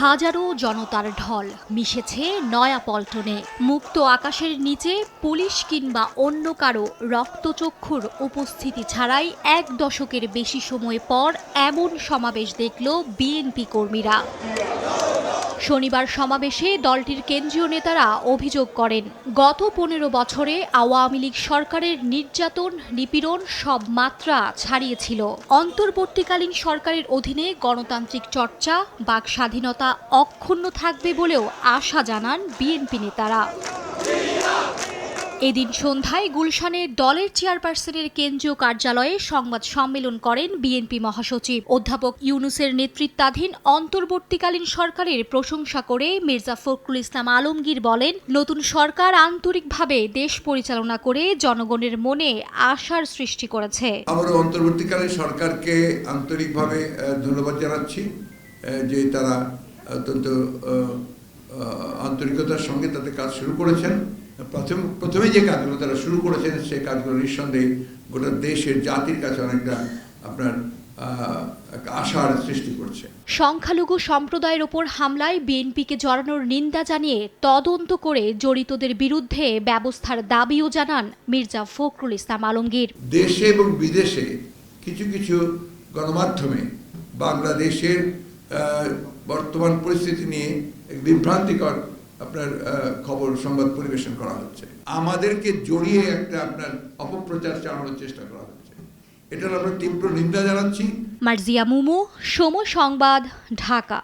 হাজারো জনতার ঢল মিশেছে নয়াপল্টনে। মুক্ত আকাশের নিচে পুলিশ কিংবা অন্য কারো রক্তচক্ষুর উপস্থিতি ছাড়াই ১ দশকের বেশি সময় পর এমন সমাবেশ দেখল বিএনপি কর্মীরা। শনিবার সমাবেশে দলটির কেন্দ্রীয় নেতারা অভিযোগ করেন, গত ১৫ বছরে আওয়ামী লীগ সরকারের নির্যাতন নিপীড়ন সব মাত্রা ছাড়িয়েছিল। অন্তর্বর্তীকালীন সরকারের অধীনে গণতান্ত্রিক চর্চা, বাক স্বাধীনতা অক্ষুণ্ণ থাকবে বলেও আশা জানান বিএনপি নেতারা। এদিন সন্ধ্যায় গুলশানে দলের চেয়ারপারসনের কেন্দ্রীয় কার্যালয়ে সংবাদ সম্মেলন করেন বিএনপি মহাসচিব অধ্যাপক ইউনূসের নেতৃত্বাধীন অন্তর্বর্তীকালীন সরকারের প্রশংসা করে মির্জা ফখরুল ইসলাম আলমগীর বলেন, নতুন সরকার আন্তরিকভাবে দেশ পরিচালনা করে জনগণের মনে আশার সৃষ্টি করেছে। আমরা অন্তর্বর্তীকালীন সরকারকে আন্তরিকভাবে ধন্যবাদ জানাচ্ছি যে তারা অত্যন্ত আন্তরিকতার সঙ্গে তাদের কাজ শুরু করেছেন। প্রথমে যে কাজগুলো তারা শুরু করেছেন সেই কাজগুলো নিঃসন্দেহে গোটা দেশের জাতির কাছে অনেকটা আপনার আশার সৃষ্টি করছে। সংখ্যালঘু সম্প্রদায়ের ওপর হামলায় বিএনপিকে জড়ানোর নিন্দা জানিয়ে তদন্ত করে জড়িতদের বিরুদ্ধে ব্যবস্থার দাবিও জানান মির্জা ফখরুল ইসলাম আলমগীর। দেশে এবং বিদেশে কিছু কিছু গণমাধ্যমে বাংলাদেশের বর্তমান পরিস্থিতি নিয়ে এক বিভ্রান্তিকর আপনার খবর সংবাদ পরিবেশন করা হচ্ছে। আমাদেরকে জড়িয়ে একটা আপনার অপপ্রচার চালানোর চেষ্টা করা হচ্ছে। এটার আমরা তীব্র নিন্দা জানাচ্ছি। মার্জিয়া মুমু, সময় সংবাদ, ঢাকা।